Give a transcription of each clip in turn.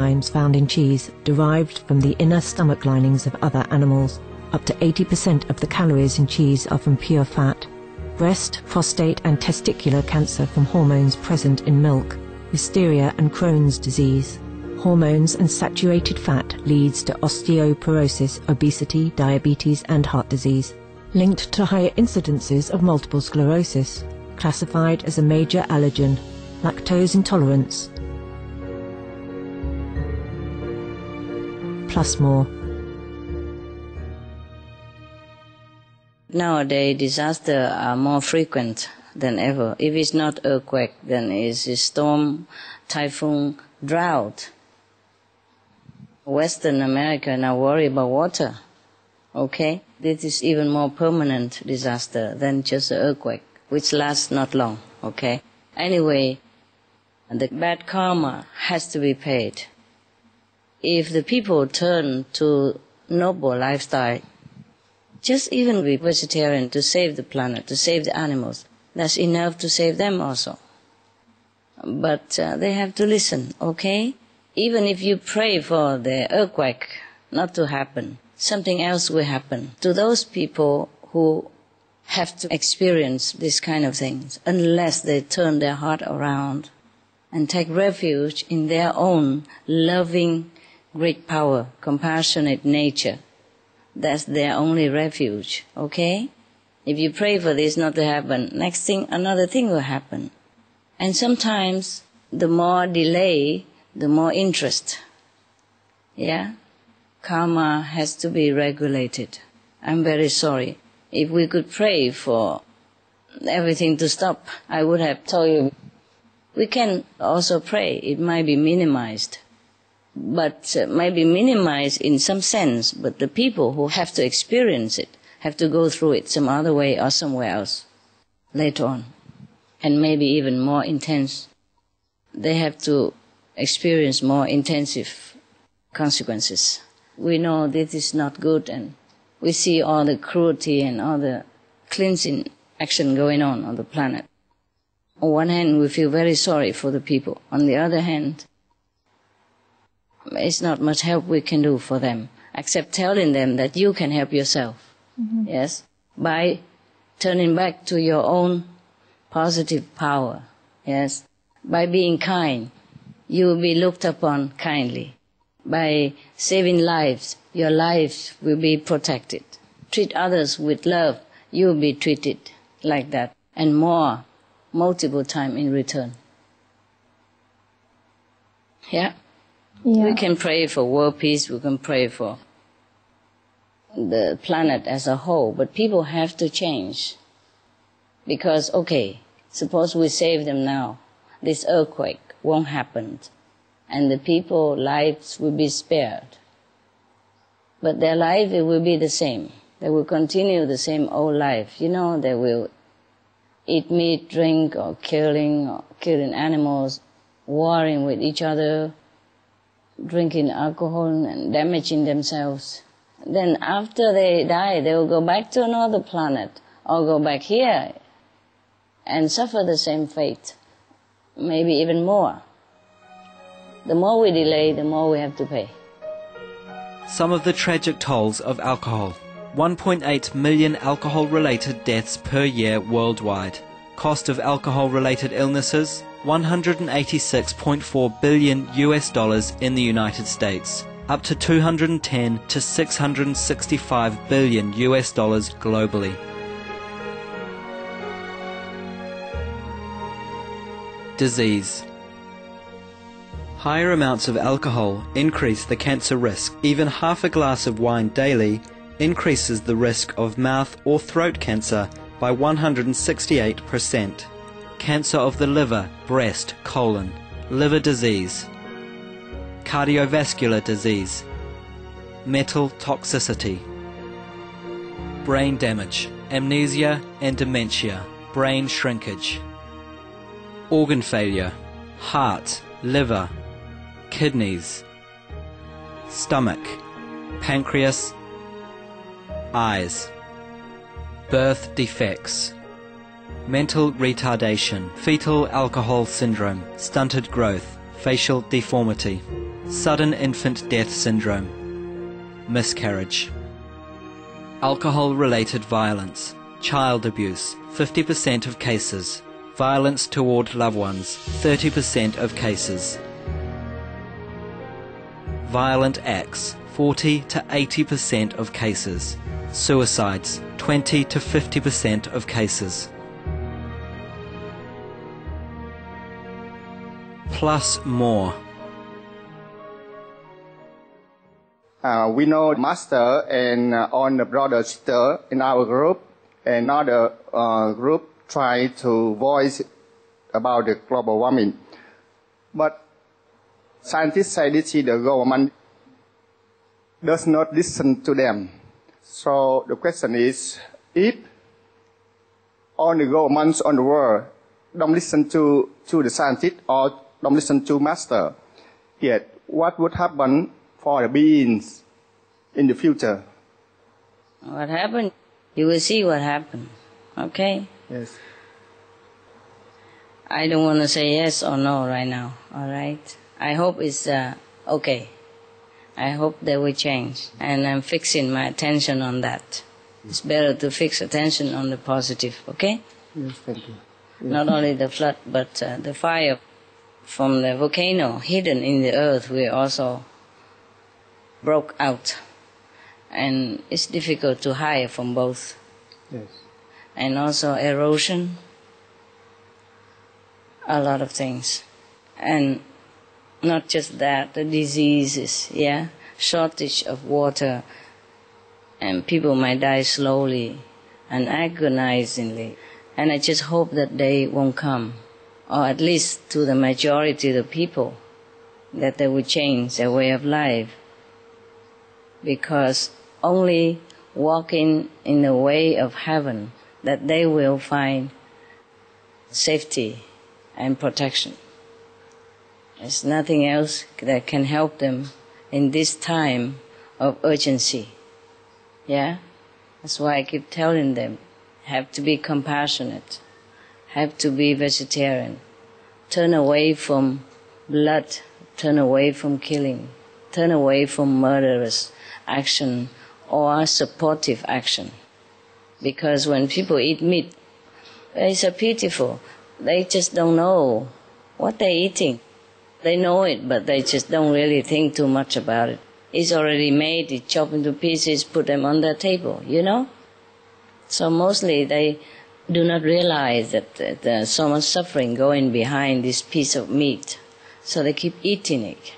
enzymes found in cheese derived from the inner stomach linings of other animals. Up to 80% of the calories in cheese are from pure fat. Breast, prostate and testicular cancer from hormones present in milk. Hysteria and Crohn's disease. Hormones and saturated fat leads to osteoporosis, obesity, diabetes and heart disease. Linked to higher incidences of multiple sclerosis. Classified as a major allergen. Lactose intolerance. Plus more. Nowadays, disasters are more frequent than ever. If it's not earthquake, then it's a storm, typhoon, drought. Western America now worry about water. Okay? This is even more permanent disaster than just an earthquake, which lasts not long. Okay? Anyway, the bad karma has to be paid. If the people turn to noble lifestyle, just even be vegetarian to save the planet, to save the animals, that's enough to save them also. But they have to listen, okay? Even if you pray for the earthquake not to happen, something else will happen to those people who have to experience these kind of things, unless they turn their heart around and take refuge in their own loving, great power, compassionate nature. That's their only refuge, okay? If you pray for this not to happen, next thing, another thing will happen. And sometimes the more delay, the more interest. Yeah? Karma has to be regulated. I'm very sorry. If we could pray for everything to stop, I would have told you. We can also pray. It might be minimized. But might be minimized in some sense, but the people who have to experience it have to go through it some other way or somewhere else later on, and maybe even more intense. They have to experience more intensive consequences. We know this is not good, and we see all the cruelty and all the cleansing action going on the planet. On one hand, we feel very sorry for the people. On the other hand, it's not much help we can do for them, except telling them that you can help yourself, yes, by turning back to your own positive power, yes. By being kind, you will be looked upon kindly. By saving lives, your life will be protected. Treat others with love, you will be treated like that, and more, multiple times in return. Yeah? Yeah. We can pray for world peace, we can pray for the planet as a whole, but people have to change. Because, okay, suppose we save them now, this earthquake won't happen, and the people's lives will be spared. But their life, it will be the same. They will continue the same old life. You know, they will eat meat, drink, or killing animals, warring with each other, drinking alcohol and damaging themselves. Then after they die, they will go back to another planet or go back here and suffer the same fate, maybe even more. The more we delay, the more we have to pay. Some of the tragic tolls of alcohol. 1.8 million alcohol-related deaths per year worldwide. Cost of alcohol-related illnesses, $186.4 billion in the United States, up to $210 to $665 billion globally. Disease. Higher amounts of alcohol increase the cancer risk. Even half a glass of wine daily increases the risk of mouth or throat cancer by 168%. Cancer of the liver, breast, colon, liver disease, cardiovascular disease, metal toxicity, brain damage, amnesia and dementia, brain shrinkage, organ failure, heart, liver, kidneys, stomach, pancreas, eyes, birth defects, mental retardation, fetal alcohol syndrome, stunted growth, facial deformity, sudden infant death syndrome, miscarriage. Alcohol-related violence, child abuse, 50% of cases. Violence toward loved ones, 30% of cases. Violent acts, 40 to 80% of cases. Suicides, 20 to 50% of cases. Plus more. We know master and all the brother sister in our group, and another group try to voice about the global warming. But scientists say this is the government does not listen to them. So the question is, if all the governments on the world don't listen to the scientists or don't listen to master, yet what would happen for the beings in the future? What happened? You will see what happened. Okay? Yes. I don't want to say yes or no right now, all right? I hope it's okay. I hope they will change. And I'm fixing my attention on that. It's better to fix attention on the positive, okay? Yes, thank you. Yes. Not only the flood, but the fire from the volcano hidden in the earth will also broke out. And it's difficult to hide from both. Yes. And also erosion, a lot of things. And not just that, the diseases, yeah, shortage of water, and people might die slowly and agonizingly. And I just hope that they won't come, or at least to the majority of the people, that they will change their way of life. Because only walking in the way of heaven that they will find safety and protection. There's nothing else that can help them in this time of urgency. Yeah? That's why I keep telling them, have to be compassionate, have to be vegetarian, turn away from blood, turn away from killing, turn away from murderous action or supportive action. Because when people eat meat, it's so pitiful. They just don't know what they're eating. They know it, but they just don't really think too much about it. It's already made, it's chopped into pieces, put them on the table, you know? So mostly they do not realize that there's so much suffering going behind this piece of meat. So they keep eating it.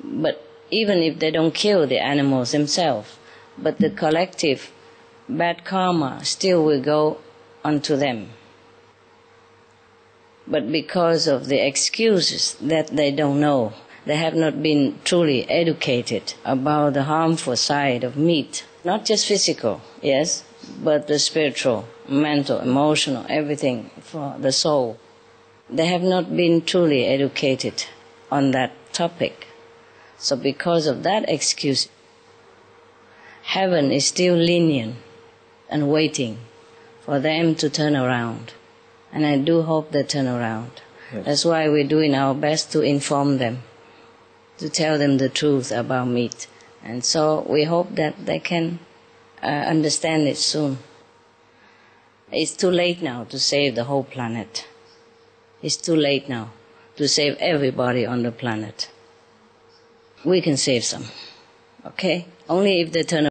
But even if they don't kill the animals themselves, but the collective bad karma still will go onto them. But because of the excuses that they don't know, they have not been truly educated about the harmful side of meat. Not just physical, yes, but the spiritual, mental, emotional, everything for the soul. They have not been truly educated on that topic. So because of that excuse, heaven is still lenient and waiting for them to turn around. And I do hope they turn around. Yes. That's why we're doing our best to inform them, to tell them the truth about meat. And so we hope that they can understand it soon. It's too late now to save the whole planet. It's too late now to save everybody on the planet. We can save some, okay? Only if they turn